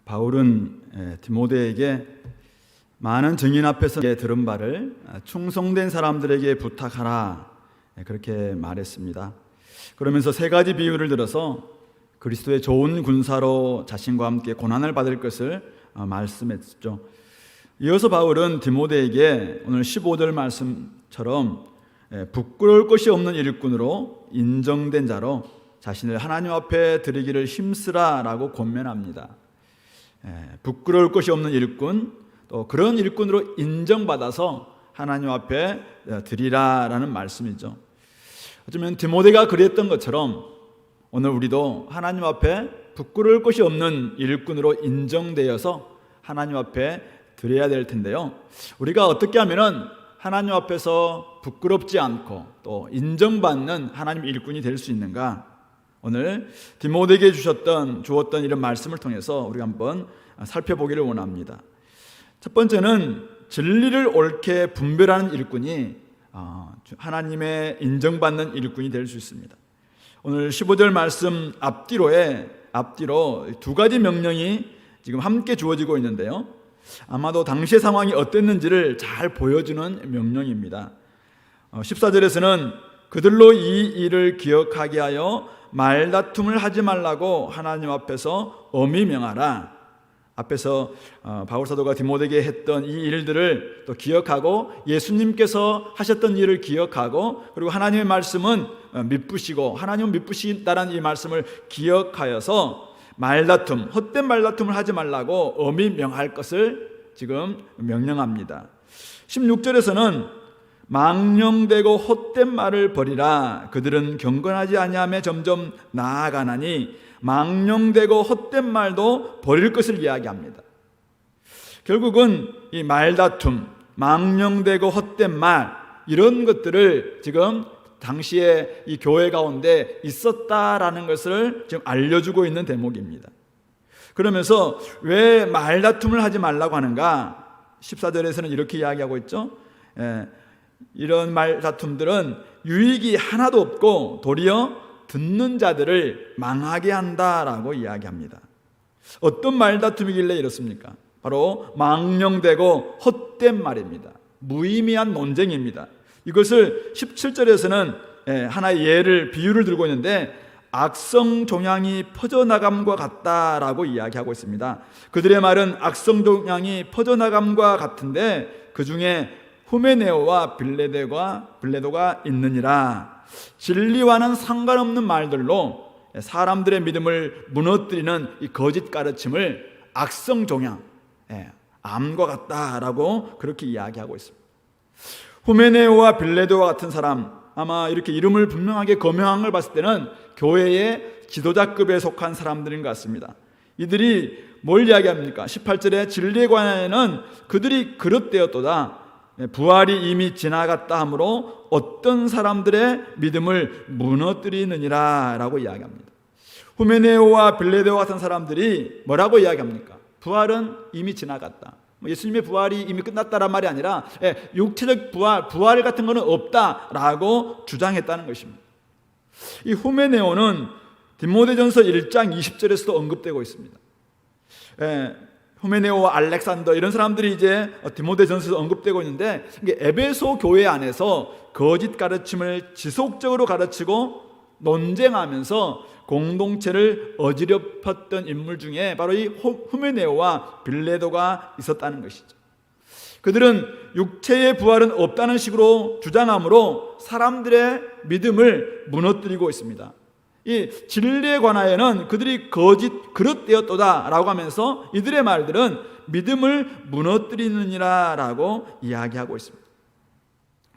바울은 디모데에게 많은 증인 앞에서 들은 바를 충성된 사람들에게 부탁하라, 그렇게 말했습니다. 그러면서 세 가지 비유를 들어서 그리스도의 좋은 군사로 자신과 함께 고난을 받을 것을 말씀했죠. 이어서 바울은 디모데에게 오늘 15절 말씀처럼 부끄러울 것이 없는 일꾼으로 인정된 자로 자신을 하나님 앞에 드리기를 힘쓰라 라고 권면합니다. 부끄러울 것이 없는 일꾼, 또 그런 일꾼으로 인정받아서 하나님 앞에 드리라 라는 말씀이죠. 어쩌면 디모데가 그랬던 것처럼 오늘 우리도 하나님 앞에 부끄러울 것이 없는 일꾼으로 인정되어서 하나님 앞에 드려야 될 텐데요, 우리가 어떻게 하면 하나님 앞에서 부끄럽지 않고 또 인정받는 하나님 일꾼이 될 수 있는가? 오늘 디모데에게 주었던 이런 말씀을 통해서 우리가 한번 살펴보기를 원합니다. 첫 번째는 진리를 옳게 분별하는 일꾼이 하나님의 인정받는 일꾼이 될 수 있습니다. 오늘 15절 말씀 앞뒤로 두 가지 명령이 지금 함께 주어지고 있는데요, 아마도 당시의 상황이 어땠는지를 잘 보여주는 명령입니다. 14절에서는 그들로 이 일을 기억하게 하여 말다툼을 하지 말라고 하나님 앞에서 엄히 명하라. 앞에서 바울 사도가 디모데에게 했던 이 일들을 또 기억하고 예수님께서 하셨던 일을 기억하고 그리고 하나님의 말씀은 미쁘시고 하나님은 미쁘시다라는 이 말씀을 기억하여서 헛된 말다툼을 하지 말라고 엄히 명할 것을 지금 명령합니다. 16절에서는 망령되고 헛된 말을 버리라. 그들은 경건하지 아니하며 점점 나아가나니 망령되고 헛된 말도 버릴 것을 이야기합니다. 결국은 이 말다툼, 망령되고 헛된 말, 이런 것들을 지금 당시에 이 교회 가운데 있었다라는 것을 지금 알려주고 있는 대목입니다. 그러면서 왜 말다툼을 하지 말라고 하는가? 14절에서는 이렇게 이야기하고 있죠. 이런 말다툼들은 유익이 하나도 없고 도리어 듣는 자들을 망하게 한다라고 이야기합니다. 어떤 말다툼이길래 이렇습니까? 바로 망령되고 헛된 말입니다. 무의미한 논쟁입니다. 이것을 17절에서는 하나의 비유를 들고 있는데 악성 종양이 퍼져나감과 같다라고 이야기하고 있습니다. 그들의 말은 악성 종양이 퍼져나감과 같은데 그 중에 후메네오와 빌레도가 있느니라. 진리와는 상관없는 말들로 사람들의 믿음을 무너뜨리는 이 거짓 가르침을 악성 종양, 암과 같다라고 그렇게 이야기하고 있습니다. 후메네오와 빌레도와 같은 사람, 아마 이렇게 이름을 분명하게 거명한 걸 봤을 때는 교회의 지도자급에 속한 사람들인 것 같습니다. 이들이 뭘 이야기합니까? 18절에 진리에 관하여는 그들이 그릇되었도다. 부활이 이미 지나갔다 하므로 어떤 사람들의 믿음을 무너뜨리느니라 라고 이야기합니다. 후메네오와 빌레도와 같은 사람들이 뭐라고 이야기합니까? 부활은 이미 지나갔다. 예수님의 부활이 이미 끝났다란 말이 아니라 육체적 부활 같은 것은 없다라고 주장했다는 것입니다. 이 후메네오는 디모데전서 1장 20절에서도 언급되고 있습니다. 후메네오와 알렉산더 이런 사람들이 이제 디모데전서에서 언급되고 있는데, 에베소 교회 안에서 거짓 가르침을 지속적으로 가르치고 논쟁하면서 공동체를 어지럽혔던 인물 중에 바로 이 후메네오와 빌레도가 있었다는 것이죠. 그들은 육체의 부활은 없다는 식으로 주장함으로 사람들의 믿음을 무너뜨리고 있습니다. 이 진리에 관하여는 그들이 그릇되었도다 라고 하면서 이들의 말들은 믿음을 무너뜨리느니라 라고 이야기하고 있습니다.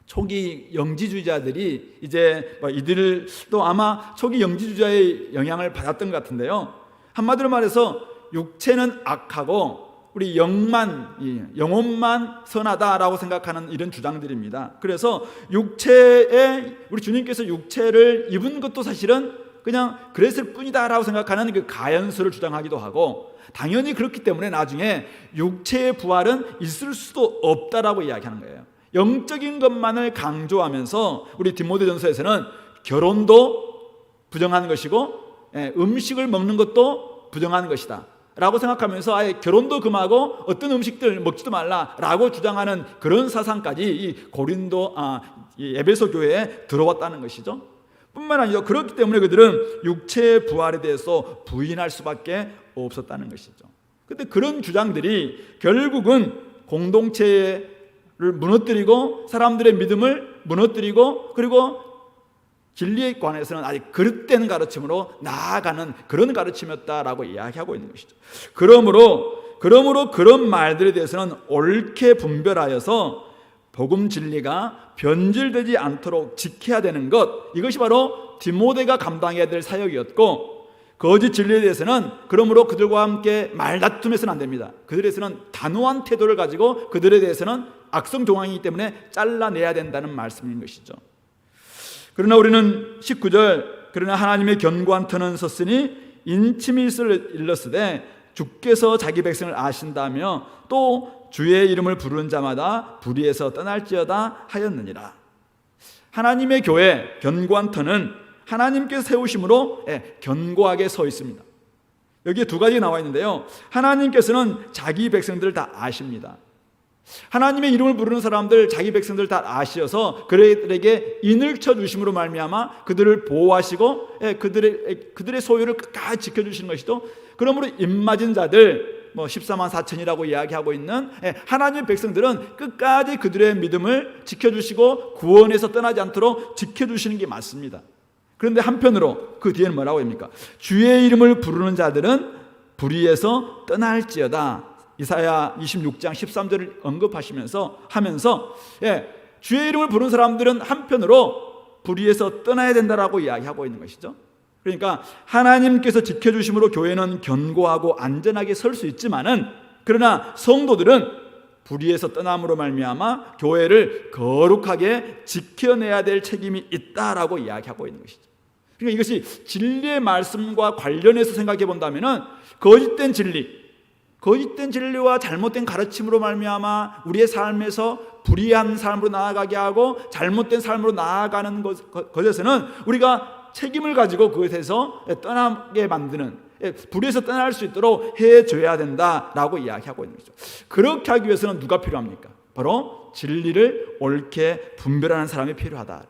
초기 영지주의자들이 이제 이들도 아마 초기 영지주의자의 영향을 받았던 것 같은데요, 한마디로 말해서 육체는 악하고 우리 영혼만 선하다라고 생각하는 이런 주장들입니다. 그래서 우리 주님께서 육체를 입은 것도 사실은 그냥 그랬을 뿐이다라고 생각하는 그 가연수를 주장하기도 하고, 당연히 그렇기 때문에 나중에 육체의 부활은 있을 수도 없다라고 이야기하는 거예요. 영적인 것만을 강조하면서 우리 디모데전서에서는 결혼도 부정한 것이고 음식을 먹는 것도 부정한 것이다. 라고 생각하면서 아예 결혼도 금하고 어떤 음식들 먹지도 말라라고 주장하는 그런 사상까지 이 이 에베소 교회에 들어왔다는 것이죠. 뿐만 아니라 그렇기 때문에 그들은 육체의 부활에 대해서 부인할 수밖에 없었다는 것이죠. 그런데 그런 주장들이 결국은 공동체를 무너뜨리고 사람들의 믿음을 무너뜨리고 그리고 진리에 관해서는 아직 그릇된 가르침으로 나아가는 그런 가르침이었다라고 이야기하고 있는 것이죠. 그러므로 그런 말들에 대해서는 옳게 분별하여서 복음 진리가 변질되지 않도록 지켜야 되는 것, 이것이 바로 디모데가 감당해야 될 사역이었고, 거짓 진리에 대해서는 그러므로 그들과 함께 말다툼해서는 안 됩니다. 그들에서는 단호한 태도를 가지고 그들에 대해서는 악성 종항이기 때문에 잘라내야 된다는 말씀인 것이죠. 그러나 우리는 19절, 그러나 하나님의 견고한 터는 섰으니 인침이 일렀으되 주께서 자기 백성을 아신다며 또 주의 이름을 부르는 자마다 불의에서 떠날지어다 하였느니라. 하나님의 교회 견고한 터는 하나님께서 세우심으로 견고하게 서 있습니다. 여기에 두 가지 나와 있는데요, 하나님께서는 자기 백성들을 다 아십니다. 하나님의 이름을 부르는 사람들, 자기 백성들 다 아시어서 그들에게 인을 쳐주심으로 말미암아 그들을 보호하시고 그들의 소유를 끝까지 지켜주시는 것이죠. 그러므로 입맞은 자들 14만 4천이라고 이야기하고 있는 하나님의 백성들은 끝까지 그들의 믿음을 지켜주시고 구원에서 떠나지 않도록 지켜주시는 게 맞습니다. 그런데 한편으로 그 뒤에는 뭐라고 합니까? 주의 이름을 부르는 자들은 불의에서 떠날지어다. 이사야 26장 13절을 언급하시면서 주의 이름을 부르는 사람들은 한편으로 불의에서 떠나야 된다라고 이야기하고 있는 것이죠. 그러니까 하나님께서 지켜주심으로 교회는 견고하고 안전하게 설 수 있지만은, 그러나 성도들은 불의에서 떠남으로 말미암아 교회를 거룩하게 지켜내야 될 책임이 있다라고 이야기하고 있는 것이죠. 그러니까 이것이 진리의 말씀과 관련해서 생각해 본다면은 거짓된 진리와 잘못된 가르침으로 말미암아 우리의 삶에서 불의한 삶으로 나아가게 하고 잘못된 삶으로 나아가는 것에서는 우리가 책임을 가지고 그것에서 떠나게 만드는, 불의에서 떠날 수 있도록 해줘야 된다라고 이야기하고 있는 거죠. 그렇게 하기 위해서는 누가 필요합니까? 바로 진리를 옳게 분별하는 사람이 필요하다.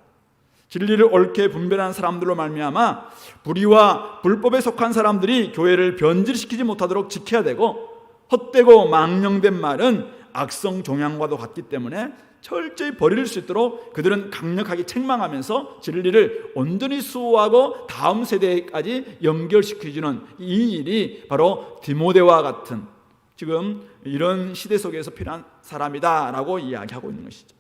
진리를 옳게 분별하는 사람들로 말미암아 불의와 불법에 속한 사람들이 교회를 변질시키지 못하도록 지켜야 되고, 헛되고 망령된 말은 악성 종양과도 같기 때문에 철저히 버릴 수 있도록 그들은 강력하게 책망하면서 진리를 온전히 수호하고 다음 세대까지 연결시켜주는 이 일이 바로 디모데와 같은 지금 이런 시대 속에서 필요한 사람이다라고 이야기하고 있는 것이죠.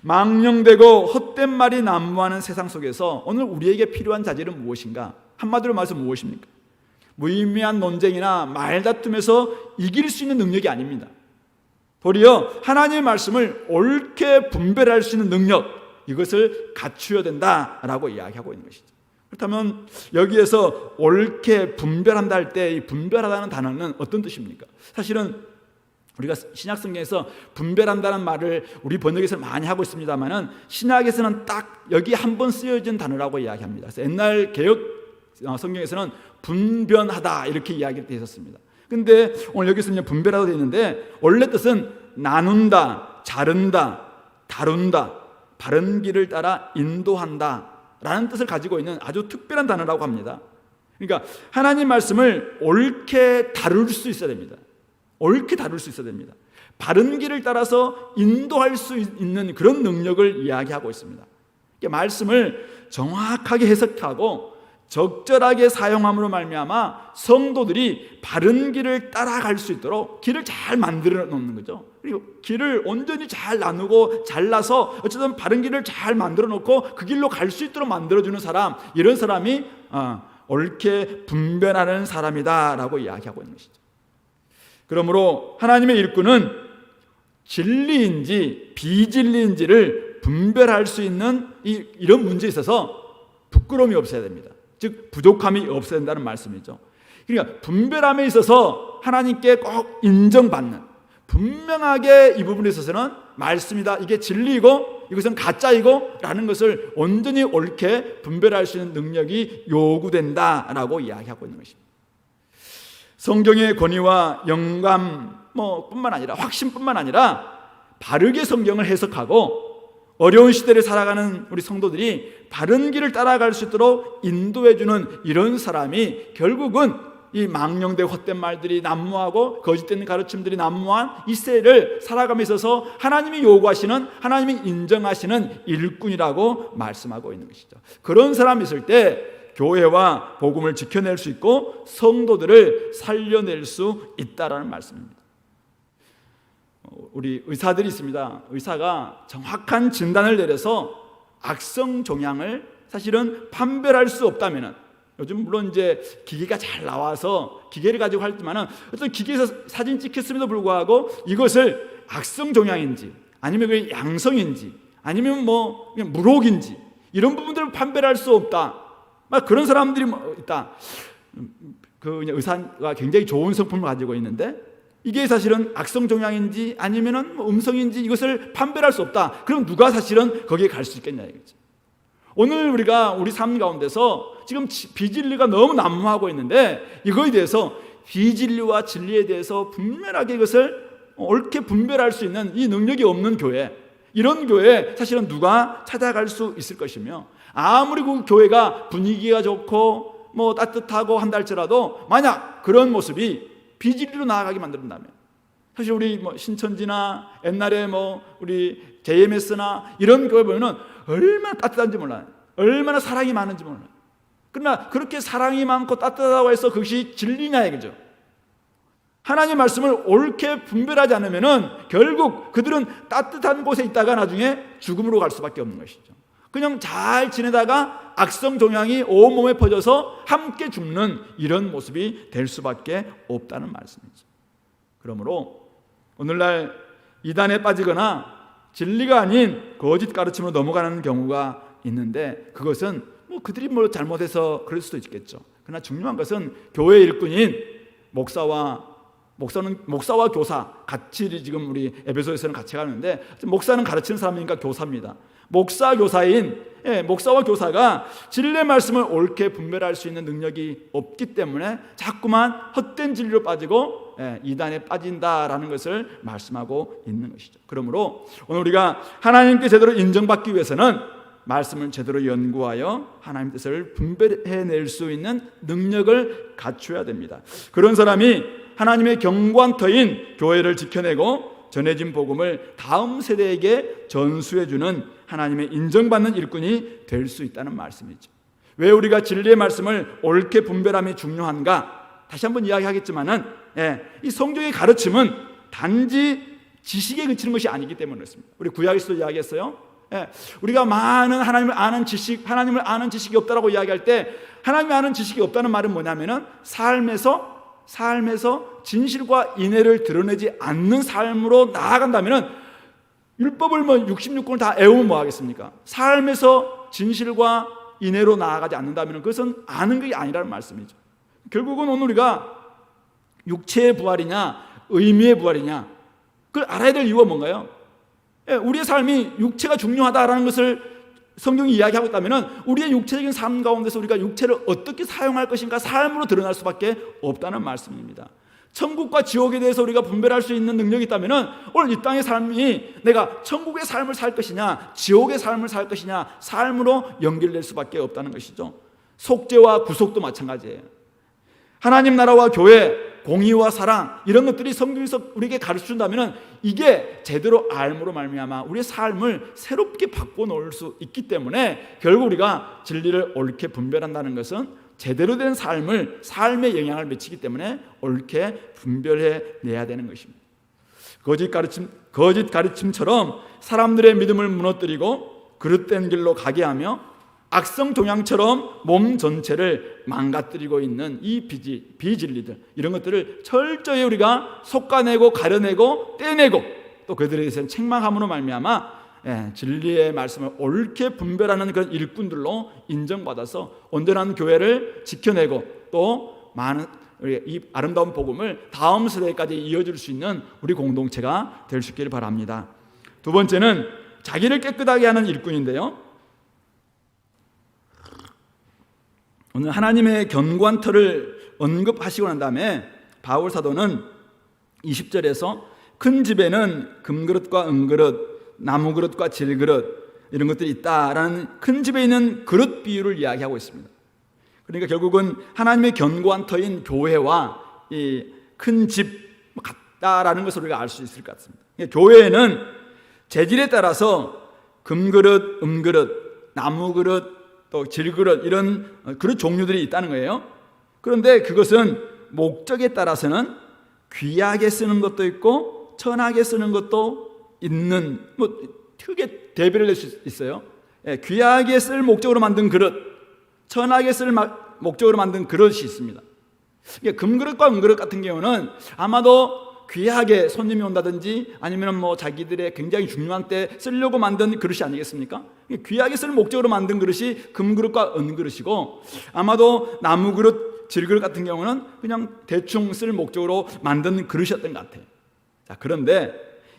망령되고 헛된 말이 난무하는 세상 속에서 오늘 우리에게 필요한 자질은 무엇인가? 한마디로 말해서 무엇입니까? 무의미한 논쟁이나 말다툼에서 이길 수 있는 능력이 아닙니다. 도리어 하나님의 말씀을 옳게 분별할 수 있는 능력, 이것을 갖추어야 된다라고 이야기하고 있는 것이죠. 그렇다면 여기에서 옳게 분별한다 할 때 이 분별하다는 단어는 어떤 뜻입니까? 사실은 우리가 신약성경에서 분별한다는 말을 우리 번역에서 많이 하고 있습니다만은 신약에서는 딱 여기 한 번 쓰여진 단어라고 이야기합니다. 그래서 옛날 개역 성경에서는 분변하다 이렇게 이야기를 되어 있었습니다. 근데 오늘 여기서 그냥 분별하다 되어 있는데 원래 뜻은 나눈다, 자른다, 다룬다, 바른 길을 따라 인도한다 라는 뜻을 가지고 있는 아주 특별한 단어라고 합니다. 그러니까 하나님 말씀을 옳게 다룰 수 있어야 됩니다. 옳게 다룰 수 있어야 됩니다. 바른 길을 따라서 인도할 수 있는 그런 능력을 이야기하고 있습니다. 말씀을 정확하게 해석하고 적절하게 사용함으로 말미암아 성도들이 바른 길을 따라갈 수 있도록 길을 잘 만들어 놓는 거죠. 그리고 길을 온전히 잘 나누고 잘라서 어쨌든 바른 길을 잘 만들어 놓고 그 길로 갈 수 있도록 만들어주는 사람, 이런 사람이 옳게 분별하는 사람이다라고 이야기하고 있는 것이죠. 그러므로 하나님의 일꾼은 진리인지 비진리인지를 분별할 수 있는 이런 문제에 있어서 부끄러움이 없어야 됩니다. 즉 부족함이 없어야 된다는 말씀이죠. 그러니까 분별함에 있어서 하나님께 꼭 인정받는, 분명하게 이 부분에 있어서는 말씀이다, 이게 진리이고 이것은 가짜이고 라는 것을 온전히 옳게 분별할 수 있는 능력이 요구된다라고 이야기하고 있는 것입니다. 성경의 권위와 영감 뿐만 아니라 확신뿐만 아니라 바르게 성경을 해석하고 어려운 시대를 살아가는 우리 성도들이 바른 길을 따라갈 수 있도록 인도해주는 이런 사람이 결국은 이 망령되고 헛된 말들이 난무하고 거짓된 가르침들이 난무한 이 세를 살아감에 있어서 하나님이 요구하시는, 하나님이 인정하시는 일꾼이라고 말씀하고 있는 것이죠. 그런 사람이 있을 때 교회와 복음을 지켜낼 수 있고 성도들을 살려낼 수 있다라는 말씀입니다. 우리 의사들이 있습니다. 의사가 정확한 진단을 내려서 악성 종양을 사실은 판별할 수 없다면은, 요즘 물론 이제 기계가 잘 나와서 기계를 가지고 하지만은 어떤 기계에서 사진 찍혔음에도 불구하고 이것을 악성 종양인지 아니면 그 양성인지 아니면 그냥 무록인지 이런 부분들을 판별할 수 없다. 그런 사람들이 있다. 그냥 의사가 굉장히 좋은 성품을 가지고 있는데 이게 사실은 악성 종양인지 아니면은 음성인지 이것을 판별할 수 없다. 그럼 누가 사실은 거기에 갈 수 있겠냐 이거죠. 오늘 우리가 우리 삶 가운데서 지금 비진리가 너무 난무하고 있는데 이거에 대해서 비진리와 진리에 대해서 분명하게 이것을 옳게 분별할 수 있는 이 능력이 없는 교회, 이런 교회 사실은 누가 찾아갈 수 있을 것이며, 아무리 그 교회가 분위기가 좋고 따뜻하고 한다 할지라도 만약 그런 모습이 비진리로 나아가게 만든다면, 사실 우리 신천지나 옛날에 우리 JMS나 이런 교회 보면은 얼마나 따뜻한지 몰라요. 얼마나 사랑이 많은지 몰라요. 그러나 그렇게 사랑이 많고 따뜻하다고 해서 그것이 진리냐 이거죠. 하나님의 말씀을 옳게 분별하지 않으면은 결국 그들은 따뜻한 곳에 있다가 나중에 죽음으로 갈 수밖에 없는 것이죠. 그냥 잘 지내다가 악성 종양이 온몸에 퍼져서 함께 죽는 이런 모습이 될 수밖에 없다는 말씀이죠. 그러므로 오늘날 이단에 빠지거나 진리가 아닌 거짓 가르침으로 넘어가는 경우가 있는데, 그것은 그들이 잘못해서 그럴 수도 있겠죠. 그러나 중요한 것은 교회 일꾼인 목사와 교사 같이 지금 우리 에베소에서는 같이 가는데, 목사는 가르치는 사람이니까 교사입니다. 목사와 교사가 진리의 말씀을 옳게 분별할 수 있는 능력이 없기 때문에 자꾸만 헛된 진리로 빠지고 이단에 빠진다라는 것을 말씀하고 있는 것이죠. 그러므로 오늘 우리가 하나님께 제대로 인정받기 위해서는 말씀을 제대로 연구하여 하나님 뜻을 분별해낼 수 있는 능력을 갖춰야 됩니다. 그런 사람이 하나님의 경관터인 교회를 지켜내고 전해진 복음을 다음 세대에게 전수해주는 하나님의 인정받는 일꾼이 될 수 있다는 말씀이죠. 왜 우리가 진리의 말씀을 옳게 분별함이 중요한가? 다시 한번 이야기하겠지만은 이 성경의 가르침은 단지 지식에 그치는 것이 아니기 때문에 그렇습니다. 우리 구약에서도 이야기했어요. 우리가 많은 하나님을 아는 지식이 없다라고 이야기할 때, 하나님을 아는 지식이 없다는 말은 뭐냐면은 삶에서 진실과 인애를 드러내지 않는 삶으로 나아간다면은, 율법을 66권을 다 외우면 뭐 하겠습니까? 삶에서 진실과 인애로 나아가지 않는다면 그것은 아는 게 아니라는 말씀이죠. 결국은 오늘 우리가 육체의 부활이냐 의미의 부활이냐, 그걸 알아야 될 이유가 뭔가요? 우리의 삶이 육체가 중요하다라는 것을 성경이 이야기하고 있다면 우리의 육체적인 삶 가운데서 우리가 육체를 어떻게 사용할 것인가 삶으로 드러날 수밖에 없다는 말씀입니다. 천국과 지옥에 대해서 우리가 분별할 수 있는 능력이 있다면 오늘 이 땅의 삶이 내가 천국의 삶을 살 것이냐 지옥의 삶을 살 것이냐 삶으로 연결될 수밖에 없다는 것이죠. 속죄와 구속도 마찬가지예요. 하나님 나라와 교회, 공의와 사랑, 이런 것들이 성경에서 우리에게 가르쳐준다면 이게 제대로 알므로 말미암아 우리의 삶을 새롭게 바꿔놓을 수 있기 때문에 결국 우리가 진리를 옳게 분별한다는 것은 제대로 된 삶에 영향을 미치기 때문에 옳게 분별해내야 되는 것입니다. 거짓 가르침처럼 사람들의 믿음을 무너뜨리고 그릇된 길로 가게 하며 악성 종양처럼 몸 전체를 망가뜨리고 있는 이 비진리들, 이런 것들을 철저히 우리가 솎아내고 가려내고 떼내고 또 그들에 대해서는 책망함으로 말미암아 진리의 말씀을 옳게 분별하는 그런 일꾼들로 인정받아서 온전한 교회를 지켜내고 또 많은 이 아름다운 복음을 다음 세대까지 이어줄 수 있는 우리 공동체가 될 수 있기를 바랍니다. 두 번째는 자기를 깨끗하게 하는 일꾼인데요, 오늘 하나님의 견관터를 언급하시고 난 다음에 바울 사도는 20절에서 큰 집에는 금그릇과 은그릇, 나무그릇과 질그릇 이런 것들이 있다라는 큰 집에 있는 그릇 비유를 이야기하고 있습니다. 그러니까 결국은 하나님의 견고한 터인 교회와 이 큰 집 같다라는 것을 우리가 알 수 있을 것 같습니다. 교회에는 재질에 따라서 금그릇, 은그릇, 나무그릇, 또 질그릇 이런 그릇 종류들이 있다는 거예요. 그런데 그것은 목적에 따라서는 귀하게 쓰는 것도 있고 천하게 쓰는 것도 있는, 크게 대비를 낼 수 있어요. 귀하게 쓸 목적으로 만든 그릇, 천하게 쓸 목적으로 만든 그릇이 있습니다. 금그릇과 은그릇 같은 경우는 아마도 귀하게 손님이 온다든지 아니면 자기들의 굉장히 중요한 때 쓰려고 만든 그릇이 아니겠습니까? 귀하게 쓸 목적으로 만든 그릇이 금그릇과 은그릇이고, 아마도 나무그릇, 질그릇 같은 경우는 그냥 대충 쓸 목적으로 만든 그릇이었던 것 같아요. 자, 그런데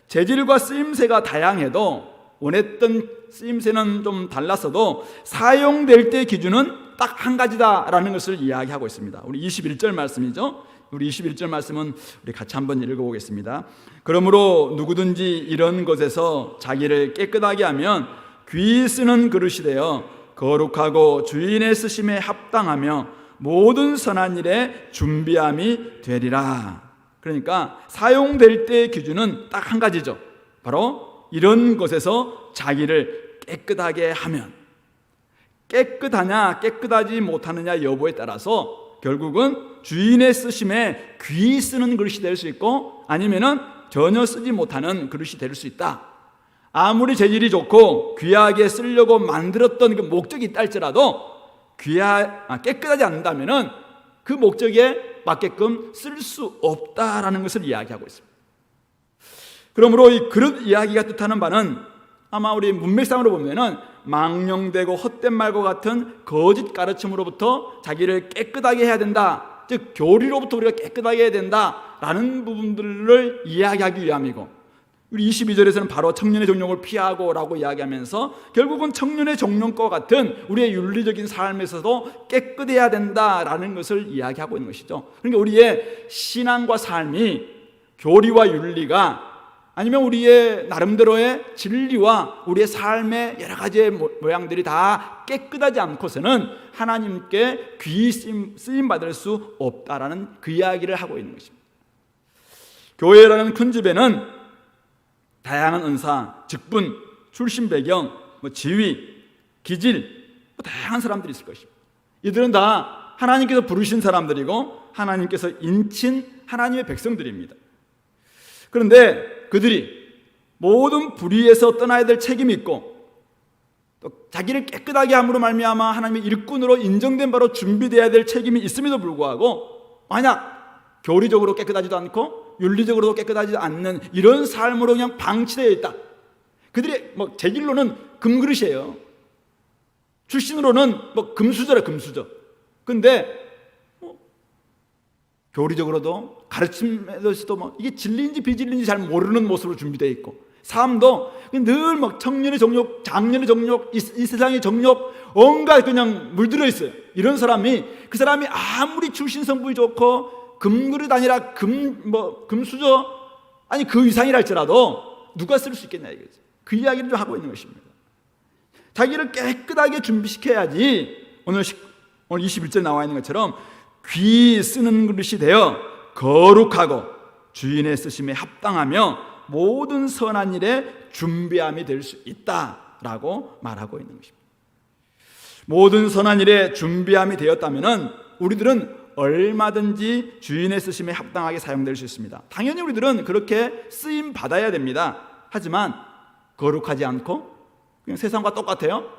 재질과 쓰임새가 다양해도, 원했던 쓰임새는 좀 달랐어도 사용될 때 기준은 딱 한 가지다라는 것을 이야기하고 있습니다. 우리 21절 말씀이죠. 우리 21절 말씀은 우리 같이 한번 읽어보겠습니다. 그러므로 누구든지 이런 것에서 자기를 깨끗하게 하면 귀 쓰는 그릇이 되어 거룩하고 주인의 쓰심에 합당하며 모든 선한 일에 준비함이 되리라. 그러니까 사용될 때의 기준은 딱 한 가지죠. 바로 이런 것에서 자기를 깨끗하게 하면, 깨끗하냐 깨끗하지 못하느냐 여부에 따라서 결국은 주인의 쓰심에 귀 쓰는 그릇이 될 수 있고, 아니면은 전혀 쓰지 못하는 그릇이 될 수 있다. 아무리 재질이 좋고 귀하게 쓰려고 만들었던 그 목적이 있다 할지라도 깨끗하지 않는다면은 그 목적에 맞게끔 쓸 수 없다라는 것을 이야기하고 있습니다. 그러므로 이 그릇 이야기가 뜻하는 바는 아마 우리 문맥상으로 보면은 망령되고 헛된 말과 같은 거짓 가르침으로부터 자기를 깨끗하게 해야 된다, 즉 교리로부터 우리가 깨끗하게 해야 된다라는 부분들을 이야기하기 위함이고, 우리 22절에서는 바로 청년의 정욕을 피하고 라고 이야기하면서 결국은 청년의 정욕과 같은 우리의 윤리적인 삶에서도 깨끗해야 된다라는 것을 이야기하고 있는 것이죠. 그러니까 우리의 신앙과 삶이 교리와 윤리가, 아니면 우리의 나름대로의 진리와 우리의 삶의 여러 가지의 모양들이 다 깨끗하지 않고서는 하나님께 귀 쓰임 받을 수 없다라는 그 이야기를 하고 있는 것입니다. 교회라는 큰 집에는 다양한 은사, 직분, 출신 배경, 지위, 기질, 다양한 사람들이 있을 것입니다. 이들은 다 하나님께서 부르신 사람들이고 하나님께서 인친 하나님의 백성들입니다. 그런데 그들이 모든 불의에서 떠나야 될 책임이 있고, 또 자기를 깨끗하게 함으로 말미암아 하나님의 일꾼으로 인정된 바로 준비되어야 될 책임이 있음에도 불구하고, 만약 교리적으로 깨끗하지도 않고 윤리적으로도 깨끗하지 않는 이런 삶으로 그냥 방치되어 있다. 그들이 재질로는 금그릇이에요. 출신으로는 금수저라, 금수저. 근데 교리적으로도 가르침에서도 이게 진리인지 비진리인지 잘 모르는 모습으로 준비되어 있고, 삶도 늘 청년의 정욕, 장년의 정욕, 이 세상의 정욕 온갖 그냥 물들어 있어요. 이런 사람이, 그 사람이 아무리 출신 성분이 좋고 금그릇 아니라 금수저, 아니 그 이상이라 할지라도 누가 쓸 수 있겠냐 이거죠. 그 이야기를 좀 하고 있는 것입니다. 자기를 깨끗하게 준비시켜야지 오늘 21절 나와 있는 것처럼 귀 쓰는 그릇이 되어 거룩하고 주인의 쓰심에 합당하며 모든 선한 일에 준비함이 될 수 있다라고 말하고 있는 것입니다. 모든 선한 일에 준비함이 되었다면 우리들은 얼마든지 주인의 쓰심에 합당하게 사용될 수 있습니다. 당연히 우리들은 그렇게 쓰임 받아야 됩니다. 하지만 거룩하지 않고 그냥 세상과 똑같아요?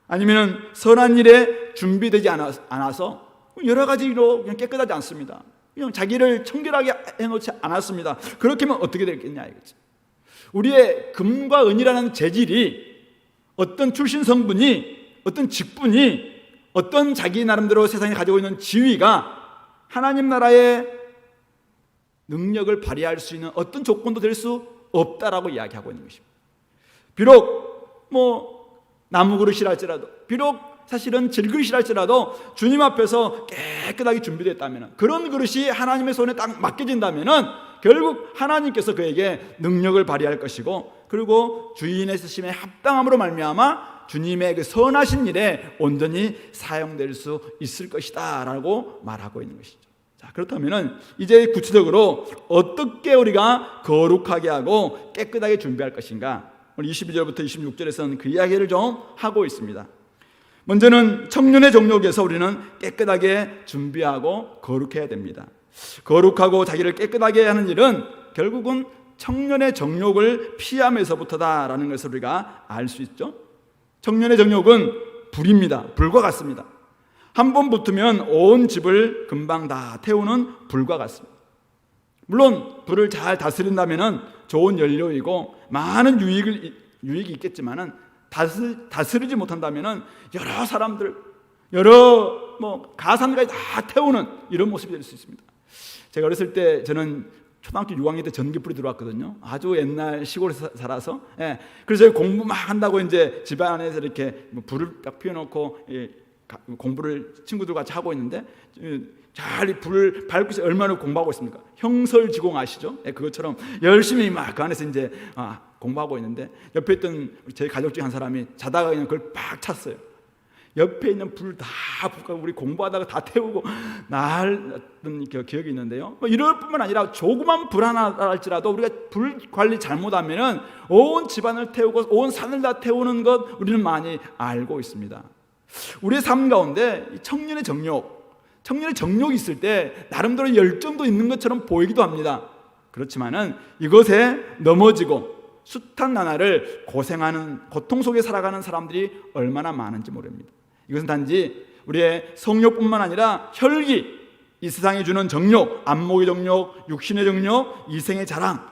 아니면 선한 일에 준비되지 않아서 여러 가지로 그냥 깨끗하지 않습니다. 그냥 자기를 청결하게 해놓지 않았습니다. 그렇게 하면 어떻게 되겠냐 이거죠. 우리의 금과 은이라는 재질이, 어떤 출신 성분이, 어떤 직분이, 어떤 자기 나름대로 세상에 가지고 있는 지위가 하나님 나라의 능력을 발휘할 수 있는 어떤 조건도 될 수 없다라고 이야기하고 있는 것입니다. 비록 나무 그릇이라 할지라도, 비록 사실은 질그릇이라 할지라도 주님 앞에서 깨끗하게 준비됐다면, 그런 그릇이 하나님의 손에 딱 맡겨진다면 결국 하나님께서 그에게 능력을 발휘할 것이고, 그리고 주인의 쓰심에 합당함으로 말미암아 주님의 그 선하신 일에 온전히 사용될 수 있을 것이다 라고 말하고 있는 것이죠. 자, 그렇다면 이제 구체적으로 어떻게 우리가 거룩하게 하고 깨끗하게 준비할 것인가, 오늘 22절부터 26절에서는 그 이야기를 좀 하고 있습니다. 먼저는 청년의 정욕에서 우리는 깨끗하게 준비하고 거룩해야 됩니다. 거룩하고 자기를 깨끗하게 하는 일은 결국은 청년의 정욕을 피함에서부터다라는 것을 우리가 알 수 있죠. 청년의 정욕은 불입니다. 불과 같습니다. 한 번 붙으면 온 집을 금방 다 태우는 불과 같습니다. 물론 불을 잘 다스린다면 좋은 연료이고 많은 유익이 있겠지만은 다스리지 못한다면 여러 사람들, 여러 가산까지 다 태우는 이런 모습이 될 수 있습니다. 제가 어렸을 때, 저는 초등학교 6학년 때 전기불이 들어왔거든요. 아주 옛날 시골에서 살아서. 그래서 공부 막 한다고 이제 집안에서 이렇게 불을 딱 피워놓고 공부를 친구들 같이 하고 있는데, 잘 불을 밝고서 얼마나 공부하고 있습니까? 형설지공 아시죠? 그것처럼 열심히 막 그 안에서 이제 공부하고 있는데, 옆에 있던 제 가족 중 한 사람이 자다가 그냥 그걸 팍 찼어요. 옆에 있는 불 다 붙고 우리 공부하다가 다 태우고 날던 기억이 있는데요. 이럴 뿐만 아니라 조그만 불 하나 할지라도 우리가 불 관리 잘못하면 온 집안을 태우고 온 산을 다 태우는 것 우리는 많이 알고 있습니다. 우리의 삶 가운데 청년의 정욕이 있을 때 나름대로 열정도 있는 것처럼 보이기도 합니다. 그렇지만은 이것에 넘어지고 숱한 나날을 고통 속에 살아가는 사람들이 얼마나 많은지 모릅니다. 이것은 단지 우리의 성욕뿐만 아니라 혈기, 이 세상이 주는 정욕, 안목의 정욕, 육신의 정욕, 이생의 자랑,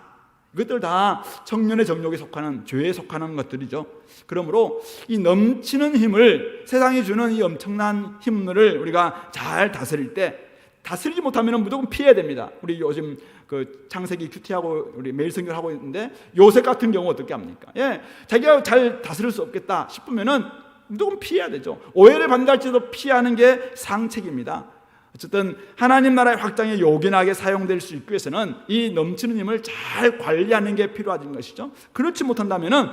이것들 다 청년의 정욕에 속하는, 죄에 속하는 것들이죠. 그러므로 이 넘치는 힘을, 세상이 주는 이 엄청난 힘들을 우리가 잘 다스릴 때, 다스리지 못하면 무조건 피해야 됩니다. 우리 요즘 그 창세기 큐티하고 우리 매일 성경을 하고 있는데, 요셉 같은 경우 어떻게 합니까? 자기가 잘 다스릴 수 없겠다 싶으면은 무조건 피해야 되죠. 오해를 받는다할지라도 피하는 게 상책입니다. 어쨌든 하나님 나라의 확장에 요긴하게 사용될 수 있기 위해서는 이 넘치는 힘을 잘 관리하는 게 필요한 것이죠. 그렇지 못한다면은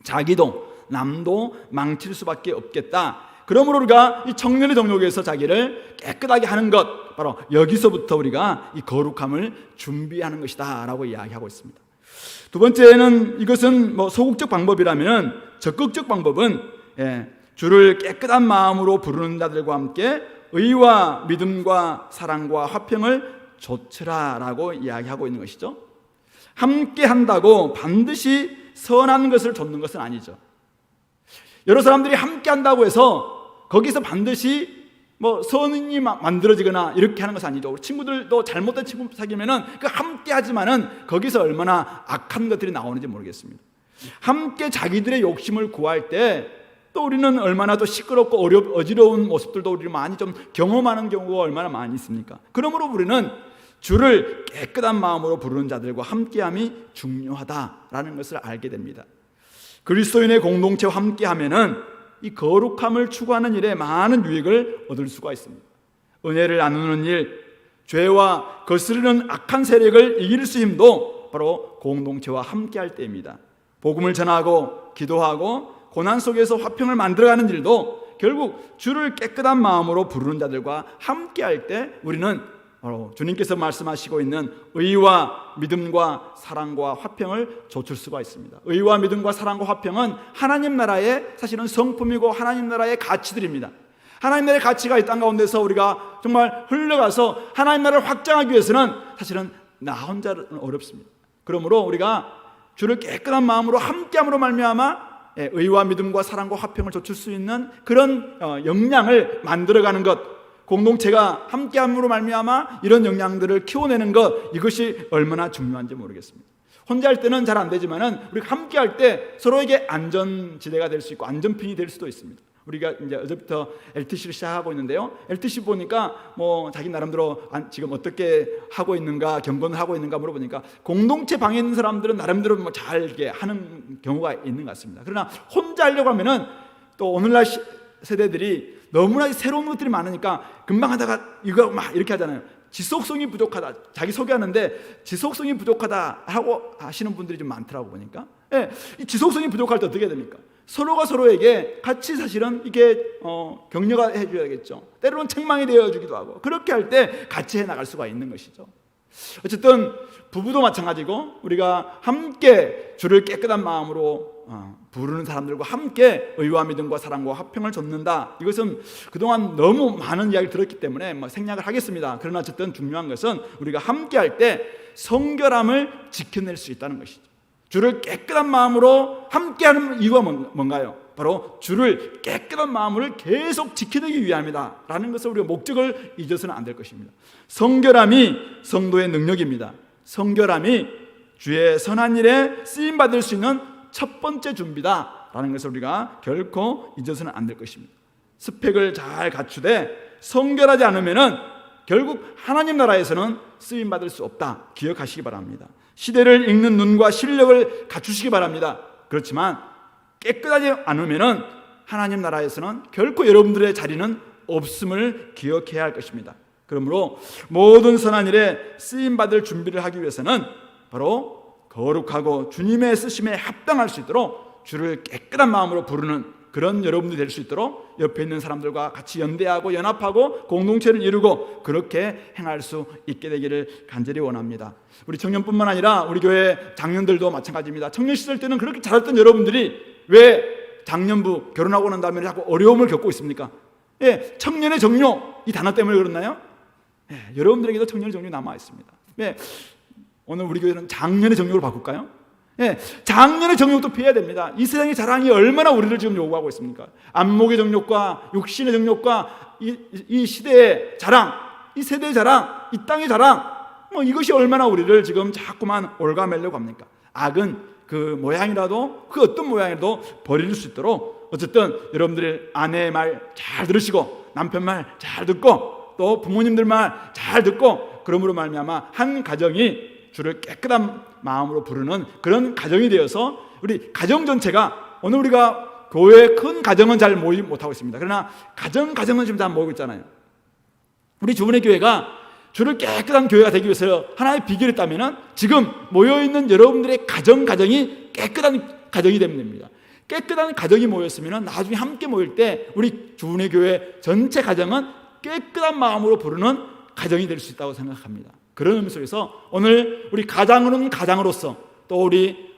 자기도 남도 망칠 수밖에 없겠다. 그러므로 우리가 이 청년의 정욕에서 자기를 깨끗하게 하는 것, 바로 여기서부터 우리가 이 거룩함을 준비하는 것이다 라고 이야기하고 있습니다. 두 번째는, 이것은 소극적 방법이라면, 적극적 방법은 주를 깨끗한 마음으로 부르는 자들과 함께 의와 믿음과 사랑과 화평을 좇으라 라고 이야기하고 있는 것이죠. 함께 한다고 반드시 선한 것을 좇는 것은 아니죠. 여러 사람들이 함께 한다고 해서 거기서 반드시 선이 만들어지거나 이렇게 하는 것은 아니죠. 우리 친구들도 잘못된 친구 사귀면은 그 함께 하지만은 거기서 얼마나 악한 것들이 나오는지 모르겠습니다. 함께 자기들의 욕심을 구할 때 또 우리는 얼마나 더 시끄럽고 어지러운 모습들도 우리 많이 좀 경험하는 경우가 얼마나 많이 있습니까? 그러므로 우리는 주를 깨끗한 마음으로 부르는 자들과 함께함이 중요하다라는 것을 알게 됩니다. 그리스도인의 공동체와 함께하면은 이 거룩함을 추구하는 일에 많은 유익을 얻을 수가 있습니다. 은혜를 나누는 일, 죄와 거스르는 악한 세력을 이길 수 힘도 바로 공동체와 함께할 때입니다. 복음을 전하고 기도하고 고난 속에서 화평을 만들어가는 일도 결국 주를 깨끗한 마음으로 부르는 자들과 함께할 때 우리는 바로 주님께서 말씀하시고 있는 의와 믿음과 사랑과 화평을 좇을 수가 있습니다. 의와 믿음과 사랑과 화평은 하나님 나라의 사실은 성품이고 하나님 나라의 가치들입니다. 하나님 나라의 가치가 이 땅 가운데서 우리가 정말 흘러가서 하나님 나라를 확장하기 위해서는 사실은 나 혼자는 어렵습니다. 그러므로 우리가 주를 깨끗한 마음으로 함께함으로 말미암아 의와 믿음과 사랑과 화평을 좇을 수 있는 그런 역량을 만들어가는 것, 공동체가 함께함으로 말미암아 이런 역량들을 키워내는 것, 이것이 얼마나 중요한지 모르겠습니다. 혼자 할 때는 잘 안 되지만은 우리가 함께할 때 서로에게 안전지대가 될 수 있고 안전핀이 될 수도 있습니다. 우리가 이제 어제부터 LTC를 시작하고 있는데요. LTC 보니까 자기 나름대로 지금 어떻게 하고 있는가, 경건을 하고 있는가 물어보니까 공동체 방에 있는 사람들은 나름대로 잘 이렇게 하는 경우가 있는 것 같습니다. 그러나 혼자 하려고 하면은 또 오늘날 세대들이 너무나 새로운 것들이 많으니까 금방 하다가 이거 막 이렇게 하잖아요. 지속성이 부족하다, 자기 소개하는데 지속성이 부족하다 하고 하시는 분들이 좀 많더라고 보니까. 예, 이 지속성이 부족할 때 어떻게 됩니까? 서로가 서로에게 같이 사실은 이게 격려가 해줘야겠죠. 때로는 책망이 되어주기도 하고, 그렇게 할 때 같이 해나갈 수가 있는 것이죠. 어쨌든 부부도 마찬가지고, 우리가 함께 주를 깨끗한 마음으로 부르는 사람들과 함께 의와 믿음과 사랑과 화평을 좇는다. 이것은 그동안 너무 많은 이야기를 들었기 때문에 생략을 하겠습니다. 그러나 어쨌든 중요한 것은 우리가 함께 할 때 성결함을 지켜낼 수 있다는 것이죠. 주를 깨끗한 마음으로 함께하는 이유가 뭔가요? 바로 주를 깨끗한 마음을 계속 지키기 위함이다 라는 것을 우리가 목적을 잊어서는 안 될 것입니다. 성결함이 성도의 능력입니다. 성결함이 주의 선한 일에 쓰임받을 수 있는 첫 번째 준비다 라는 것을 우리가 결코 잊어서는 안 될 것입니다. 스펙을 잘 갖추되 성결하지 않으면 결국 하나님 나라에서는 쓰임받을 수 없다, 기억하시기 바랍니다. 시대를 읽는 눈과 실력을 갖추시기 바랍니다. 그렇지만 깨끗하지 않으면 하나님 나라에서는 결코 여러분들의 자리는 없음을 기억해야 할 것입니다. 그러므로 모든 선한 일에 쓰임받을 준비를 하기 위해서는 바로 거룩하고 주님의 쓰심에 합당할 수 있도록 주를 깨끗한 마음으로 부르는 그런 여러분들이 될 수 있도록 옆에 있는 사람들과 같이 연대하고 연합하고 공동체를 이루고 그렇게 행할 수 있게 되기를 간절히 원합니다. 우리 청년뿐만 아니라 우리 교회 장년들도 마찬가지입니다. 청년 시절 때는 그렇게 잘했던 여러분들이 왜 장년부 결혼하고 난 다음에 자꾸 어려움을 겪고 있습니까? 예, 청년의 정욕 이 단어 때문에 그렇나요? 예, 여러분들에게도 청년의 정욕이 남아 있습니다. 예, 오늘 우리 교회는 장년의 정욕으로 바꿀까요? 예, 장년의 정욕도 피해야 됩니다. 이 세상의 자랑이 얼마나 우리를 지금 요구하고 있습니까? 안목의 정욕과 육신의 정욕과 이 시대의 자랑, 이 세대의 자랑, 이 땅의 자랑, 이것이 얼마나 우리를 지금 자꾸만 올가매려고 합니까? 악은 그 모양이라도, 그 어떤 모양이라도 버릴 수 있도록 어쨌든 여러분들이 아내의 말 잘 들으시고 남편 말 잘 듣고 또 부모님들 말 잘 듣고, 그러므로 말미암아 한 가정이 주를 깨끗한 마음으로 부르는 그런 가정이 되어서 우리 가정 전체가, 오늘 우리가 교회 큰 가정은 잘 모이지 못하고 있습니다. 그러나 가정은 지금 다 모이고 있잖아요. 우리 주변의 교회가 주를 깨끗한 교회가 되기 위해서 하나의 비결이 있다면 지금 모여있는 여러분들의 가정이 깨끗한 가정이 되면 됩니다. 깨끗한 가정이 모였으면 나중에 함께 모일 때 우리 주변의 교회 전체 가정은 깨끗한 마음으로 부르는 가정이 될 수 있다고 생각합니다. 그런 의미 속에서 오늘 우리 가장은 가장으로서, 또 우리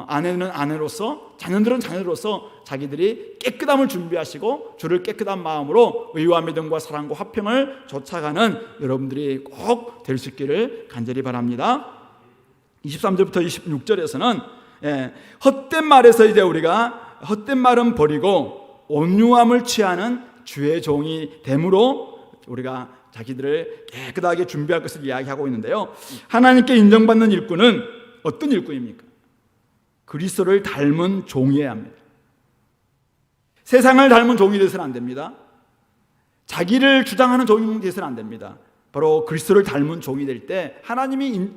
아내는 아내로서, 자녀들은 자녀로서 자기들이 깨끗함을 준비하시고 주를 깨끗한 마음으로 의와 믿음과 사랑과 화평을 쫓아가는 여러분들이 꼭 될 수 있기를 간절히 바랍니다. 23절부터 26절에서는 헛된 말에서 이제 우리가 헛된 말은 버리고 온유함을 취하는 주의 종이 됨으로 우리가 자기들을 깨끗하게 준비할 것을 이야기하고 있는데요. 하나님께 인정받는 일꾼은 어떤 일꾼입니까? 그리스도를 닮은 종이어야 합니다. 세상을 닮은 종이 되어서는 안 됩니다. 자기를 주장하는 종이 되어서는 안 됩니다. 바로 그리스도를 닮은 종이 될 때 하나님이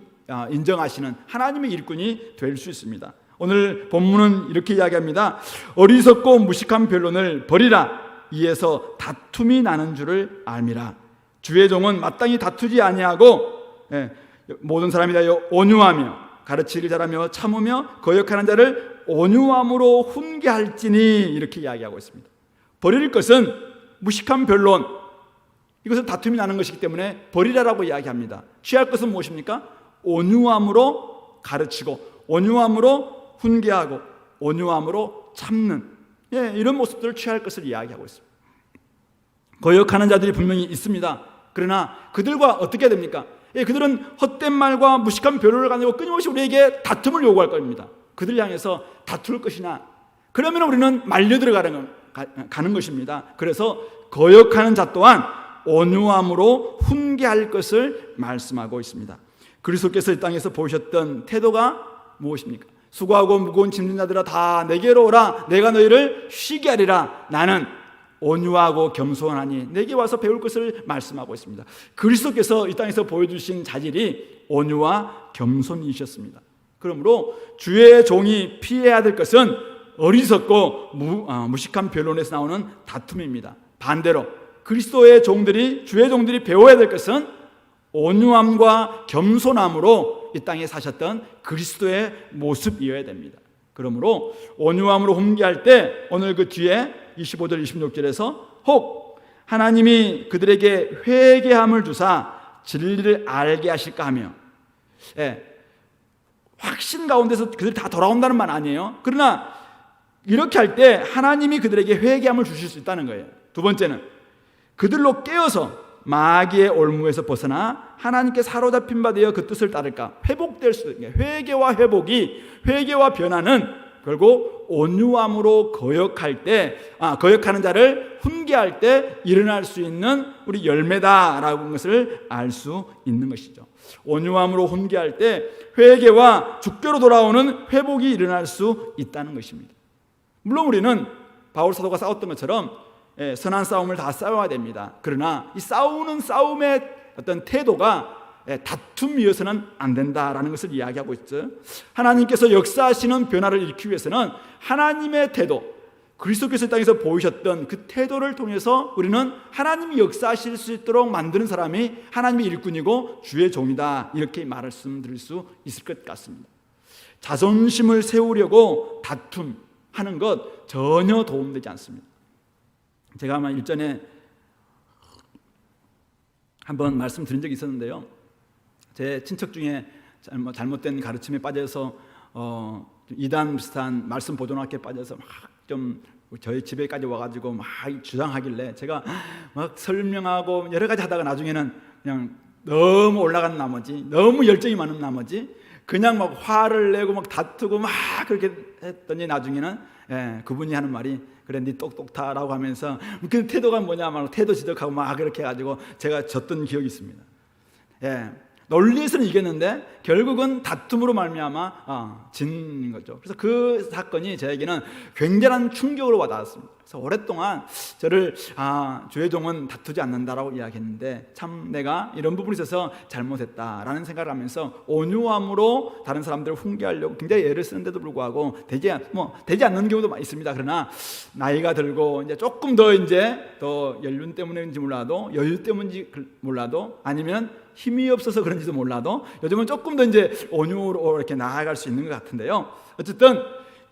인정하시는 하나님의 일꾼이 될 수 있습니다. 오늘 본문은 이렇게 이야기합니다. 어리석고 무식한 변론을 버리라. 이에서 다툼이 나는 줄을 알미라. 주의 종은 마땅히 다투지 아니하고 모든 사람이 다 온유하며 가르치기를 잘하며 참으며 거역하는 자를 온유함으로 훈계할지니, 이렇게 이야기하고 있습니다. 버릴 것은 무식한 변론, 이것은 다툼이 나는 것이기 때문에 버리라라고 이야기합니다. 취할 것은 무엇입니까? 온유함으로 가르치고 온유함으로 훈계하고 온유함으로 참는 이런 모습들을 취할 것을 이야기하고 있습니다. 거역하는 자들이 분명히 있습니다. 그러나 그들과 어떻게 됩니까? 그들은 헛된 말과 무식한 변론을 가지고 끊임없이 우리에게 다툼을 요구할 겁니다. 그들 향해서 다툴 것이냐? 그러면 우리는 말려 들어가는 가는 것입니다. 그래서 거역하는 자 또한 온유함으로 훈계할 것을 말씀하고 있습니다. 그리스도께서 이 땅에서 보이셨던 태도가 무엇입니까? 수고하고 무거운 짐진 자들아 다 내게로 오라. 내가 너희를 쉬게 하리라. 나는 온유하고 겸손하니 내게 와서 배울 것을 말씀하고 있습니다. 그리스도께서 이 땅에서 보여주신 자질이 온유와 겸손이셨습니다. 그러므로 주의 종이 피해야 될 것은 어리석고 무식한 변론에서 나오는 다툼입니다. 반대로 그리스도의 종들이, 주의 종들이 배워야 될 것은 온유함과 겸손함으로 이 땅에 사셨던 그리스도의 모습이어야 됩니다. 그러므로 온유함으로 훈계할 때 오늘 그 뒤에 25절 26절에서 혹 하나님이 그들에게 회개함을 주사 진리를 알게 하실까 하며, 확신 가운데서 그들이 다 돌아온다는 말 아니에요. 그러나 이렇게 할 때 하나님이 그들에게 회개함을 주실 수 있다는 거예요. 두 번째는 그들로 깨어서 마귀의 올무에서 벗어나 하나님께 사로잡힌 바 되어 그 뜻을 따를까, 회복될 수 있는 회개와 회복이, 회개와 변화는 결국 온유함으로 거역하는 자를 훈계할 때 일어날 수 있는 우리 열매다라고 하는 것을 알 수 있는 것이죠. 온유함으로 훈계할 때 회개와 주께로 돌아오는 회복이 일어날 수 있다는 것입니다. 물론 우리는 바울 사도가 싸웠던 것처럼 선한 싸움을 다 싸워야 됩니다. 그러나 이 싸우는 싸움의 어떤 태도가 다툼이어서는 안 된다라는 것을 이야기하고 있죠. 하나님께서 역사하시는 변화를 일으키기 위해서는 하나님의 태도, 그리스도께서 이 땅에서 보이셨던 그 태도를 통해서 우리는 하나님이 역사하실 수 있도록 만드는 사람이 하나님의 일꾼이고 주의 종이다, 이렇게 말씀드릴 수 있을 것 같습니다. 자존심을 세우려고 다툼하는 것 전혀 도움되지 않습니다. 제가 아마 일전에 한번 말씀드린 적이 있었는데요, 제 친척 중에 잘못된 가르침에 빠져서 이단 비슷한 말씀 보존학교에 빠져서 막 좀 저희 집에까지 와가지고 막 주장하길래 제가 막 설명하고 여러 가지 하다가 나중에는 그냥 너무 올라간 나머지, 너무 열정이 많은 나머지 그냥 막 화를 내고 막 다투고 막 그렇게 했더니 나중에는 그분이 하는 말이, 그래 네 똑똑타라고 하면서 그 태도가 뭐냐 막 태도 지적하고 막 그렇게 해가지고 제가 졌던 기억이 있습니다. 논리에서는 이겼는데 결국은 다툼으로 말미암아 진 거죠. 그래서 그 사건이 저에게는 굉장한 충격으로 와닿았습니다. 그래서 오랫동안 저를 주의 종은 다투지 않는다라고 이야기했는데 참 내가 이런 부분에 있어서 잘못했다라는 생각을 하면서 온유함으로 다른 사람들을 훈계하려고 굉장히 애를 쓰는데도 불구하고 되지 않는 경우도 많이 있습니다. 그러나 나이가 들고 이제 조금 더 연륜 때문인지 몰라도, 여유 때문인지 몰라도, 아니면 힘이 없어서 그런지도 몰라도 요즘은 조금 더 온유로 이렇게 나아갈 수 있는 것 같은데요. 어쨌든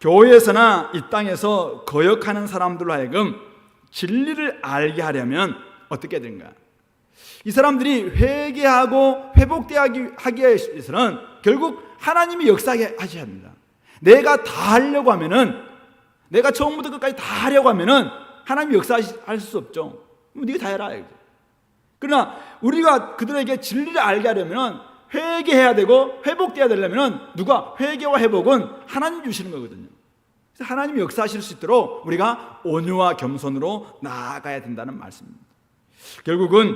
교회에서나 이 땅에서 거역하는 사람들로 하여금 진리를 알게 하려면 어떻게 되는가? 이 사람들이 회개하고 회복되기 위해서는 결국 하나님이 역사하게 하셔야 합니다. 내가 다 하려고 하면은, 내가 처음부터 끝까지 다 하려고 하면은 하나님이 역사할 수 없죠. 네가 다 해라. 그러나 우리가 그들에게 진리를 알게 하려면 회개해야 되고 회복돼야 되려면 누가? 회개와 회복은 하나님 주시는 거거든요. 그래서 하나님이 역사하실 수 있도록 우리가 온유와 겸손으로 나아가야 된다는 말씀입니다. 결국은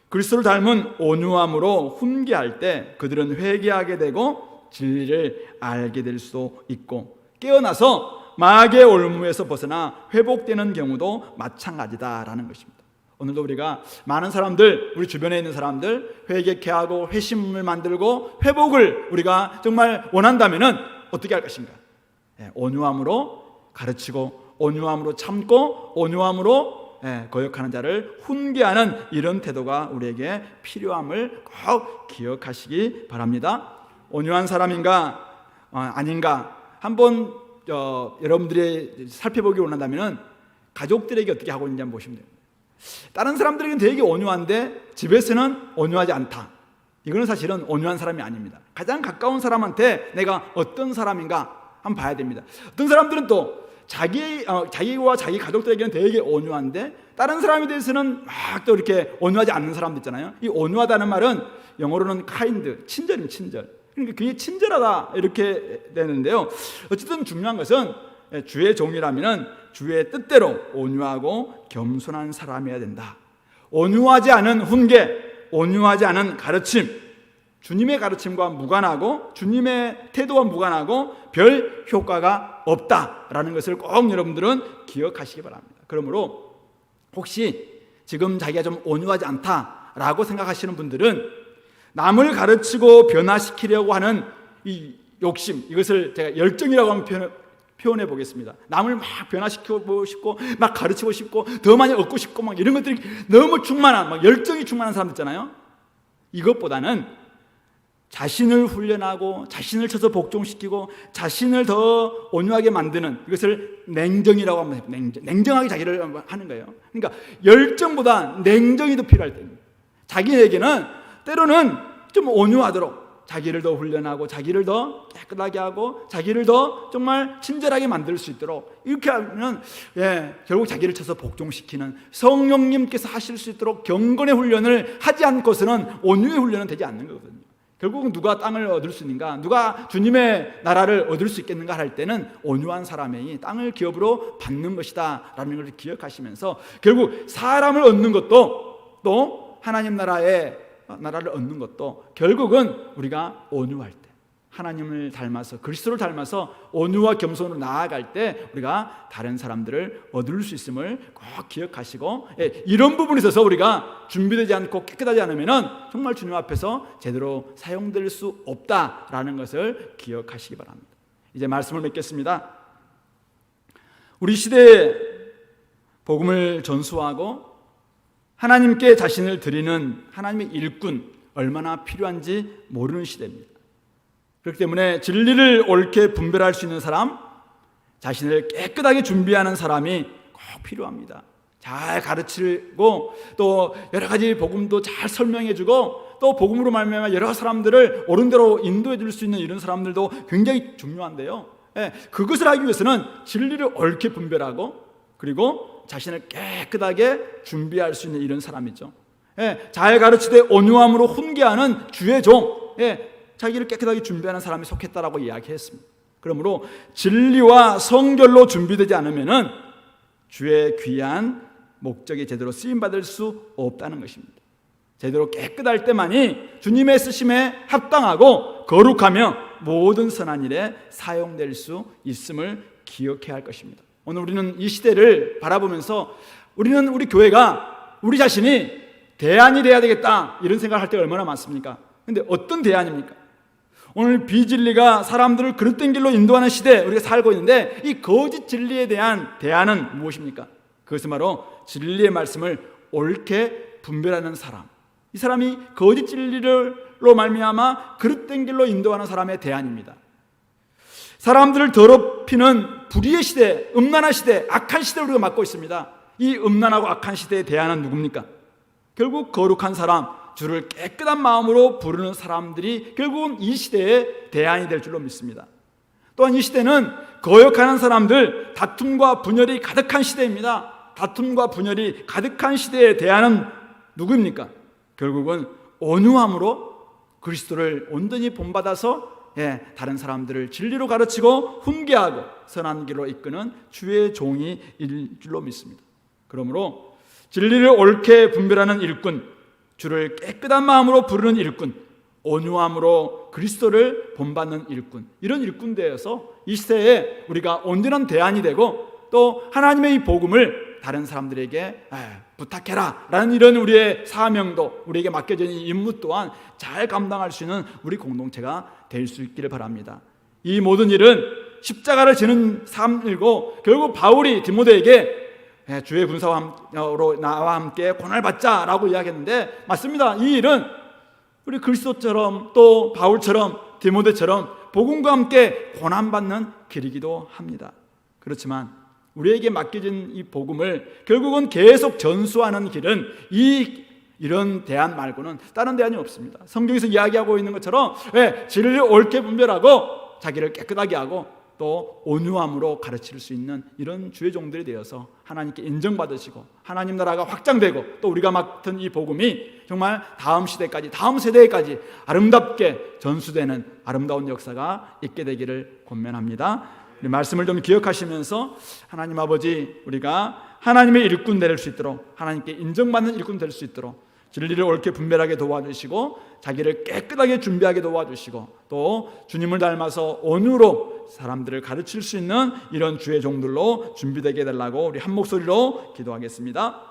그리스도를 닮은 온유함으로 훈계할 때 그들은 회개하게 되고 진리를 알게 될 수도 있고, 깨어나서 마귀의 올무에서 벗어나 회복되는 경우도 마찬가지다라는 것입니다. 오늘도 우리가 많은 사람들, 우리 주변에 있는 사람들 회개케 하고 회심을 만들고 회복을 우리가 정말 원한다면은 어떻게 할 것인가? 온유함으로 가르치고, 온유함으로 참고, 온유함으로 거역하는 자를 훈계하는 이런 태도가 우리에게 필요함을 꼭 기억하시기 바랍니다. 온유한 사람인가 아닌가 한번 여러분들이 살펴보기 원한다면 가족들에게 어떻게 하고 있는지 한번 보시면 됩니다. 다른 사람들에게는 되게 온유한데 집에서는 온유하지 않다. 이거는 사실은 온유한 사람이 아닙니다. 가장 가까운 사람한테 내가 어떤 사람인가 한번 봐야 됩니다. 어떤 사람들은 또 자기와 자기 가족들에게는 되게 온유한데 다른 사람에 대해서는 막 또 이렇게 온유하지 않는 사람도 있잖아요. 이 온유하다는 말은 영어로는 kind, 친절입니다. 친절. 그러니까 그게 친절하다 이렇게 되는데요. 어쨌든 중요한 것은 주의 종이라면 주의 뜻대로 온유하고 겸손한 사람이어야 된다. 온유하지 않은 훈계, 온유하지 않은 가르침, 주님의 가르침과 무관하고 주님의 태도와 무관하고 별 효과가 없다라는 것을 꼭 여러분들은 기억하시기 바랍니다. 그러므로 혹시 지금 자기가 좀 온유하지 않다라고 생각하시는 분들은 남을 가르치고 변화시키려고 하는 이 욕심, 이것을 제가 열정이라고 하면 표현해 보겠습니다. 남을 막 변화시키고 싶고 막 가르치고 싶고 더 많이 얻고 싶고 막 이런 것들이 너무 충만한, 막 열정이 충만한 사람들 있잖아요. 이것보다는 자신을 훈련하고 자신을 쳐서 복종시키고 자신을 더 온유하게 만드는, 이것을 냉정이라고 하면 냉정하게 자기를 하는 거예요. 그러니까 열정보다 냉정이 더 필요할 때입니다. 자기에게는 때로는 좀 온유하도록 자기를 더 훈련하고 자기를 더 깨끗하게 하고 자기를 더 정말 친절하게 만들 수 있도록, 이렇게 하면 결국 자기를 쳐서 복종시키는, 성령님께서 하실 수 있도록 경건의 훈련을 하지 않고서는 온유의 훈련은 되지 않는 거거든요. 결국은 누가 땅을 얻을 수 있는가, 누가 주님의 나라를 얻을 수 있겠는가 할 때는 온유한 사람이 땅을 기업으로 받는 것이다 라는 것을 기억하시면서, 결국 사람을 얻는 것도 또 하나님 나라를 얻는 것도 결국은 우리가 온유할 때, 하나님을 닮아서 그리스도를 닮아서 온유와 겸손으로 나아갈 때 우리가 다른 사람들을 얻을 수 있음을 꼭 기억하시고, 이런 부분에 있어서 우리가 준비되지 않고 깨끗하지 않으면 정말 주님 앞에서 제대로 사용될 수 없다라는 것을 기억하시기 바랍니다. 이제 말씀을 맺겠습니다. 우리 시대에 복음을 전수하고 하나님께 자신을 드리는 하나님의 일꾼, 얼마나 필요한지 모르는 시대입니다. 그렇기 때문에 진리를 옳게 분별할 수 있는 사람, 자신을 깨끗하게 준비하는 사람이 꼭 필요합니다. 잘 가르치고 또 여러 가지 복음도 잘 설명해주고 또 복음으로 말미암아 여러 사람들을 옳은 대로 인도해 줄 수 있는 이런 사람들도 굉장히 중요한데요, 그것을 하기 위해서는 진리를 옳게 분별하고 그리고 자신을 깨끗하게 준비할 수 있는 이런 사람이죠. 잘 가르치되 온유함으로 훈계하는 주의 종, 자기를 깨끗하게 준비하는 사람이 속했다라고 이야기했습니다. 그러므로 진리와 성결로 준비되지 않으면 주의 귀한 목적에 제대로 쓰임받을 수 없다는 것입니다. 제대로 깨끗할 때만이 주님의 쓰심에 합당하고 거룩하며 모든 선한 일에 사용될 수 있음을 기억해야 할 것입니다. 오늘 우리는 이 시대를 바라보면서 우리는 우리 교회가 우리 자신이 대안이 돼야 되겠다 이런 생각을 할 때가 얼마나 많습니까? 그런데 어떤 대안입니까? 오늘 비진리가 사람들을 그릇된 길로 인도하는 시대에 우리가 살고 있는데, 이 거짓 진리에 대한 대안은 무엇입니까? 그것은 바로 진리의 말씀을 옳게 분별하는 사람, 이 사람이 거짓 진리로 말미암아 그릇된 길로 인도하는 사람의 대안입니다. 사람들을 더럽히는 불의의 시대, 음란한 시대, 악한 시대를 우리가 맞고 있습니다. 이 음란하고 악한 시대의 대안은 누굽니까? 결국 거룩한 사람, 주를 깨끗한 마음으로 부르는 사람들이 결국은 이 시대의 대안이 될 줄로 믿습니다. 또한 이 시대는 거역하는 사람들, 다툼과 분열이 가득한 시대입니다. 다툼과 분열이 가득한 시대의 대안은 누구입니까? 결국은 온유함으로 그리스도를 온전히 본받아서 다른 사람들을 진리로 가르치고 훈계하고 선한 길로 이끄는 주의 종이 일 줄로 믿습니다. 그러므로 진리를 옳게 분별하는 일꾼, 주를 깨끗한 마음으로 부르는 일꾼, 온유함으로 그리스도를 본받는 일꾼, 이런 일꾼 되어서 이 시대에 우리가 온전한 대안이 되고 또 하나님의 이 복음을 다른 사람들에게 부탁해라 라는 이런 우리의 사명도, 우리에게 맡겨진 이 임무 또한 잘 감당할 수 있는 우리 공동체가 될 수 있기를 바랍니다. 이 모든 일은 십자가를 지는 삶이고, 결국 바울이 디모데에게 주의 군사로 나와 함께 고난을 받자라고 이야기했는데, 맞습니다. 이 일은 우리 그리스도처럼 또 바울처럼 디모데처럼 복음과 함께 고난받는 길이기도 합니다. 그렇지만 우리에게 맡겨진 이 복음을 결국은 계속 전수하는 길은 이런 대안 말고는 다른 대안이 없습니다. 성경에서 이야기하고 있는 것처럼 진리를 옳게 분별하고 자기를 깨끗하게 하고 또 온유함으로 가르칠 수 있는 이런 주의 종들이 되어서 하나님께 인정받으시고 하나님 나라가 확장되고 또 우리가 맡은 이 복음이 정말 다음 시대까지, 다음 세대까지 아름답게 전수되는 아름다운 역사가 있게 되기를 권면합니다. 우리 말씀을 좀 기억하시면서 하나님 아버지, 우리가 하나님의 일꾼 될 수 있도록, 하나님께 인정받는 일꾼 될 수 있도록 진리를 옳게 분별하게 도와주시고 자기를 깨끗하게 준비하게 도와주시고 또 주님을 닮아서 온유로 사람들을 가르칠 수 있는 이런 주의 종들로 준비되게 해달라고 우리 한 목소리로 기도하겠습니다.